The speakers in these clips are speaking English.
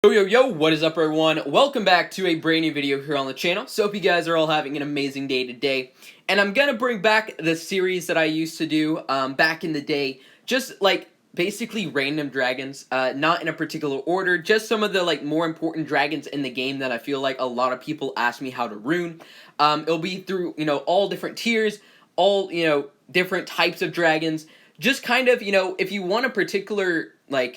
Yo, what is up everyone? Welcome back to a brand new video here on the channel. So hope you guys are all having an amazing day today. And I'm gonna bring back the series that I used to do back in the day. Just like basically random dragons, not in a particular order, just some of the like more important dragons in the game that I feel like a lot of people ask me how to rune. It'll be through, all different tiers, all, different types of dragons. Just kind of, if you want a particular like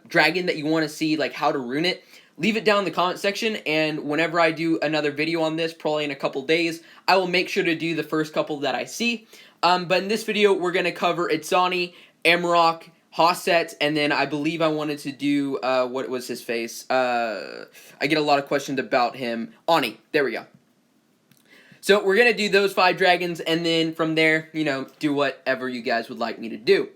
dragon that you want to see like how to rune it, leave it down in the comment section, and whenever I do another video on this, probably in a couple days, I will make sure to do the first couple that I see. But in this video we're going to cover Itzani, Amarok, Hauheset, and then I believe I wanted to do what was his face, I get a lot of questions about him, Oni. There we go. So we're going to do those 5 dragons, and then from there, do whatever you guys would like me to do.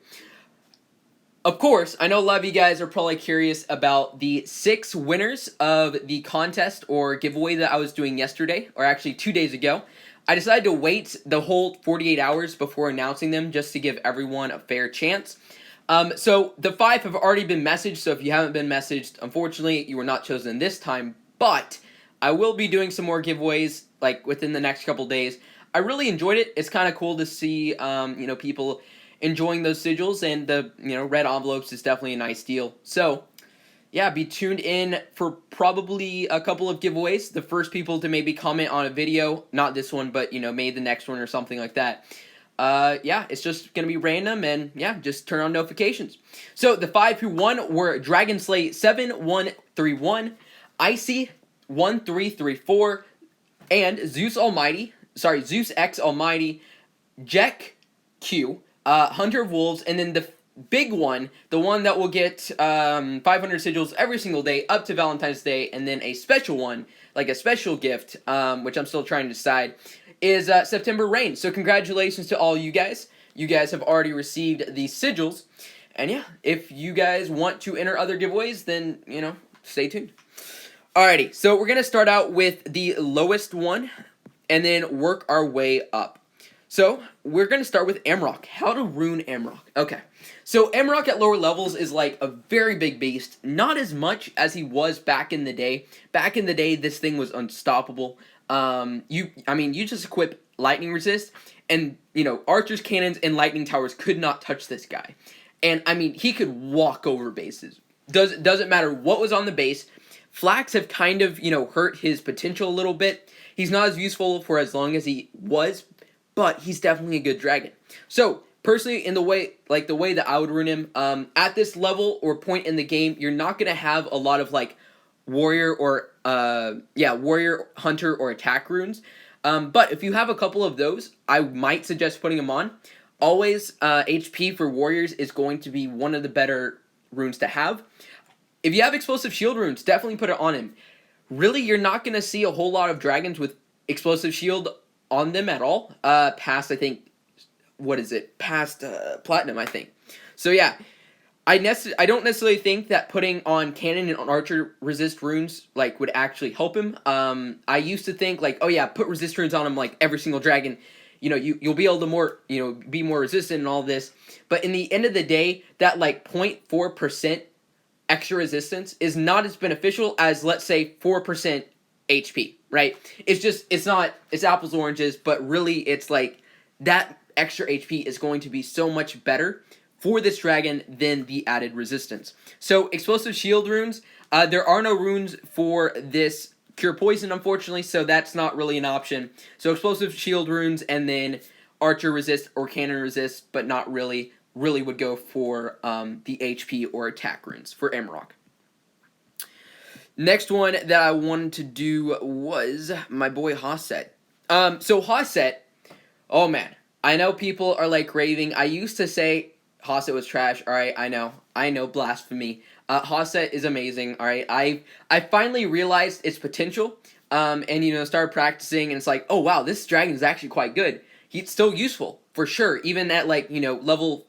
Of course, I know a lot of you guys are probably curious about the 6 winners of the contest or giveaway that I was doing yesterday, or actually 2 days ago. I decided to wait the whole 48 hours before announcing them just to give everyone a fair chance. So the 5 have already been messaged, so if you haven't been messaged, unfortunately, you were not chosen this time, but I will be doing some more giveaways like within the next couple days. I really enjoyed it. It's kind of cool to see people enjoying those sigils, and the red envelopes is definitely a nice deal. So yeah, be tuned in for probably a couple of giveaways. The first people to maybe comment on a video, not this one, but maybe the next one or something like that. Yeah, it's just gonna be random, and yeah, just turn on notifications. So the 5 who won were Dragonslay 7131, Icy 1334, and Zeus X Almighty, Jack Q, Hunter of Wolves, and then the big one, the one that will get 500 sigils every single day up to Valentine's Day, and then a special one, like a special gift, which I'm still trying to decide, is September Rain. So congratulations to all you guys. You guys have already received the sigils, and yeah, if you guys want to enter other giveaways, then, stay tuned. Alrighty, so we're going to start out with the lowest one, and then work our way up. So, we're going to start with Amarok. How to rune Amarok. Okay, so Amarok at lower levels is like a very big beast. Not as much as he was back in the day. Back in the day, this thing was unstoppable. You just equip lightning resist, and, archers, cannons, and lightning towers could not touch this guy. And, he could walk over bases. Doesn't matter what was on the base. Flax have kind of, hurt his potential a little bit. He's not as useful for as long as he was, but he's definitely a good dragon. So, personally, in the way that I would rune him, at this level or point in the game, you're not going to have a lot of, warrior or, warrior, hunter, or attack runes. But if you have a couple of those, I might suggest putting them on. Always, HP for warriors is going to be one of the better runes to have. If you have explosive shield runes, definitely put it on him. Really, you're not going to see a whole lot of dragons with explosive shield on them at all. Past, I think, past Platinum, I think. So yeah, I don't necessarily think that putting on cannon and archer resist runes would actually help him. I used to think oh yeah, put resist runes on him every single dragon. You'll be able to be more resistant and all this. But in the end of the day, that 0.4% extra resistance is not as beneficial as, let's say, 4% HP, right? It's apples to oranges, but really it's that extra HP is going to be so much better for this dragon than the added resistance. So explosive shield runes, there are no runes for this cure poison, unfortunately, so that's not really an option. So explosive shield runes, and then archer resist or cannon resist, but not really would go for the HP or attack runes for Amarok. Next one that I wanted to do was my boy Hauheset. So Hauheset, oh man, I know people are raving. I used to say Hauheset was trash. Alright, I know, blasphemy. Hauheset is amazing, alright. I finally realized its potential, and started practicing, and it's oh wow, this dragon is actually quite good. He's still useful, for sure, even at level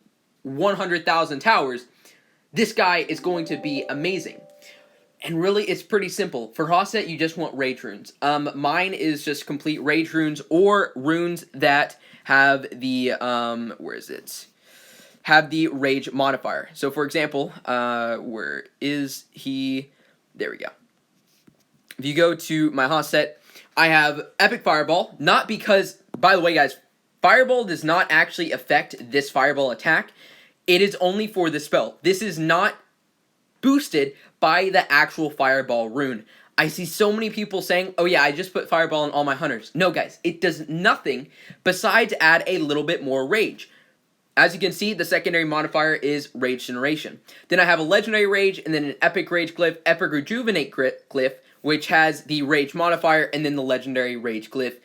100,000 towers, this guy is going to be amazing. And really, it's pretty simple. For Hauheset, you just want rage runes. Mine is just complete rage runes, or runes that have the, have the rage modifier. So for example, where is he? There we go. If you go to my Hauheset, I have Epic Fireball, not because, by the way guys, Fireball does not actually affect this Fireball attack. It is only for the spell. This is not boosted by the actual Fireball rune. I see so many people saying, oh yeah, I just put Fireball on all my hunters. No guys, it does nothing besides add a little bit more rage. As you can see, the secondary modifier is Rage Generation. Then I have a Legendary Rage, and then an Epic Rage Glyph, Epic Rejuvenate Glyph, which has the Rage modifier, and then the Legendary Rage Glyph,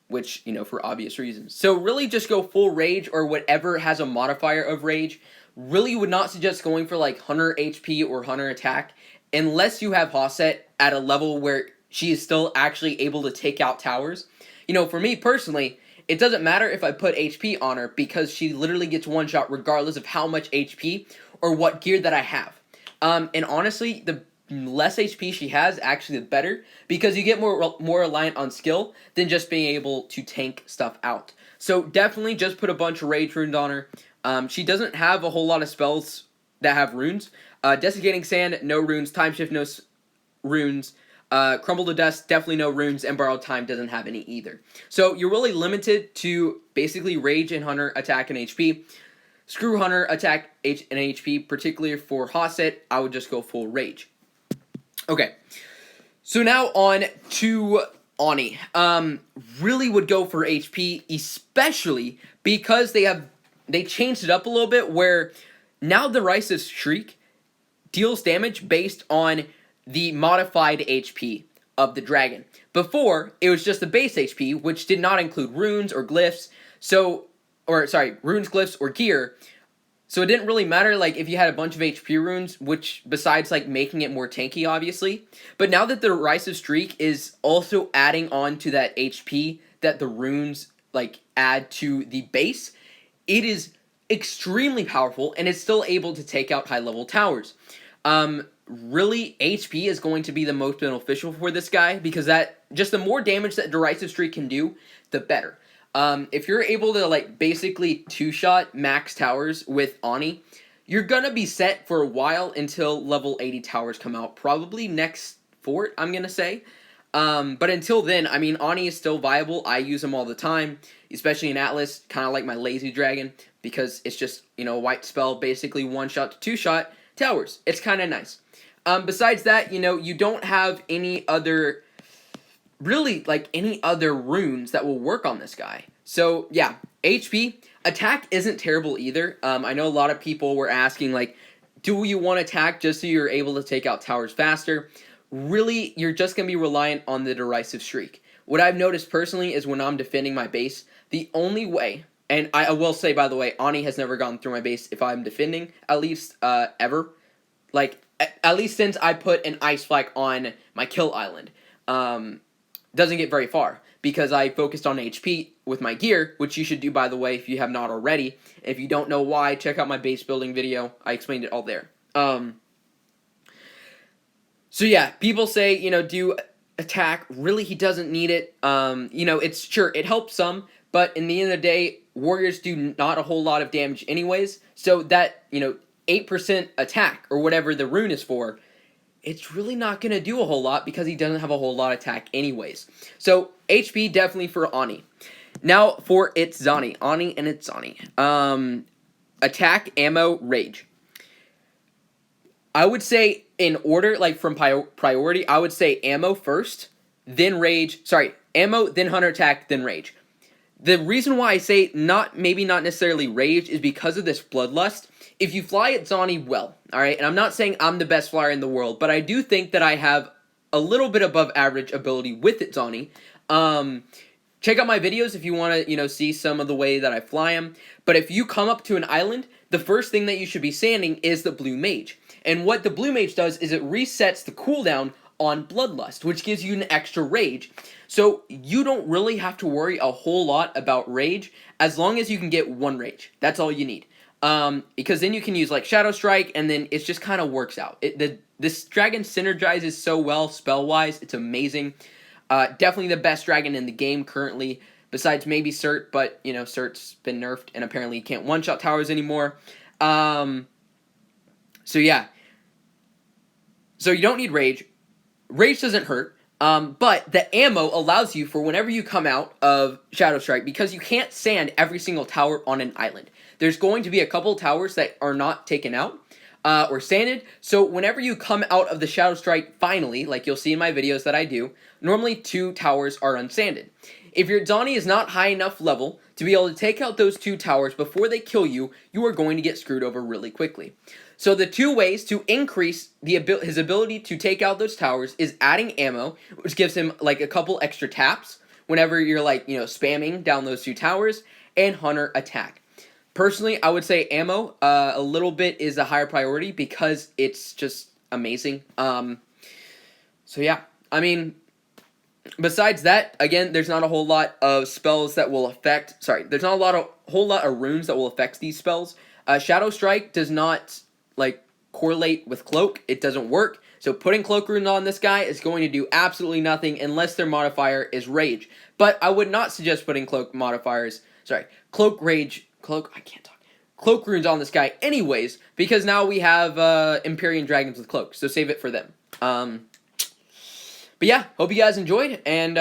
which, you know, for obvious reasons. So really just go full Rage, or whatever has a modifier of Rage. Really would not suggest going for like Hunter HP or Hunter Attack, unless you have Hauheset at a level where she is still actually able to take out towers. You know, for me personally, it doesn't matter if I put HP on her, because she literally gets one shot regardless of how much HP or what gear that I have. And honestly, the less HP she has, actually the better, because you get more reliant on skill than just being able to tank stuff out. So definitely just put a bunch of Rage runes on her. She doesn't have a whole lot of spells that have runes. Desiccating Sand, no runes. Time Shift, no runes. Crumble to Dust, definitely no runes, and Borrowed Time doesn't have any either. So you're really limited to basically Rage and Hunter, Attack, and HP. Screw Hunter, Attack, and HP, particularly for Hauheset, I would just go full Rage. Okay, so now on to Oni. Really would go for HP, especially because they changed it up a little bit, where now the Derisive Shriek deals damage based on the modified HP of the dragon. Before, it was just the base HP, which did not include runes or glyphs, runes, glyphs, or gear. So it didn't really matter, like, if you had a bunch of HP runes, which, besides, like, making it more tanky, obviously. But now that the Derisive Streak is also adding on to that HP that the runes, like, add to the base, it is extremely powerful, and it's still able to take out high-level towers. Really, HP is going to be the most beneficial for this guy, because just the more damage that Derisive Streak can do, the better. If you're able to, like, basically two-shot max towers with Oni, you're gonna be set for a while until level 80 towers come out. Probably next fort, I'm gonna say. But until then, I mean, Oni is still viable. I use him all the time, especially in Atlas, kind of like my Lazy Dragon, because it's just, you know, a white spell, basically one-shot to two-shot towers. It's kind of nice. Besides that, you know, you don't have any other, really, like, any other runes that will work on this guy. So, yeah, HP. Attack isn't terrible either. I know a lot of people were asking, like, do you want attack just so you're able to take out towers faster? Really, you're just going to be reliant on the Derisive Shriek. What I've noticed personally is when I'm defending my base, the only way, and I will say, by the way, Ani has never gone through my base if I'm defending, at least, ever. Like, at least since I put an Ice Flak on my kill island. Doesn't get very far, because I focused on HP with my gear, which you should do, by the way, if you have not already. If you don't know why, check out my base building video. I explained it all there. So yeah, people say, you know, do attack. Really, he doesn't need it. You know, it's sure, it helps some, but in the end of the day, warriors do not a whole lot of damage anyways, so that, you know, 8% attack, or whatever the rune is for, it's really not going to do a whole lot, because he doesn't have a whole lot of attack anyways. So, HP definitely for Ani. Now, for Itzani. Ani and Itzani. Attack, ammo, rage. I would say, in order, like, from priority, I would say ammo first, then rage. Sorry, ammo, then hunter attack, then rage. The reason why I say maybe not necessarily rage is because of this bloodlust. If you fly Itzani well, alright, and I'm not saying I'm the best flyer in the world, but I do think that I have a little bit above average ability with Itzani. Check out my videos if you want to, you know, see some of the way that I fly him. But if you come up to an island, the first thing that you should be sanding is the Blue Mage. And what the Blue Mage does is it resets the cooldown on Bloodlust, which gives you an extra rage. So you don't really have to worry a whole lot about rage, as long as you can get one rage. That's all you need. Because then you can use, like, Shadow Strike, and then it just kind of works out. This dragon synergizes so well spell-wise, it's amazing. Definitely the best dragon in the game currently, besides maybe Cert, but, you know, Cert's been nerfed, and apparently you can't one-shot towers anymore. So yeah. So you don't need rage. Rage doesn't hurt, but the ammo allows you for whenever you come out of Shadow Strike, because you can't sand every single tower on an island. There's going to be a couple towers that are not taken out or sanded, so whenever you come out of the Shadow Strike finally, like you'll see in my videos that I do, normally 2 towers are unsanded. If your Itzani is not high enough level to be able to take out those 2 towers before they kill you, you are going to get screwed over really quickly. So the 2 ways to increase his ability to take out those towers is adding ammo, which gives him like a couple extra taps whenever you're like, spamming down those 2 towers, and Hunter attack. Personally, I would say ammo a little bit is a higher priority because it's just amazing. So yeah, I mean, besides that, again, there's not a whole lot of spells that will affect. Sorry, there's not a whole lot of runes that will affect these spells. Shadow Strike does not correlate with Cloak. It doesn't work. So putting Cloak runes on this guy is going to do absolutely nothing unless their modifier is Rage. But I would not suggest putting Cloak runes on this guy anyways, because now we have Empyrean Dragons with Cloak. So save it for them. But yeah, hope you guys enjoyed and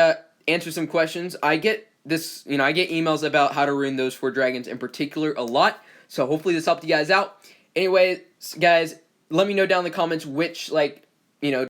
answer some questions. I get emails about how to rune those 4 dragons in particular a lot. So hopefully this helped you guys out. Anyways, guys, let me know down in the comments which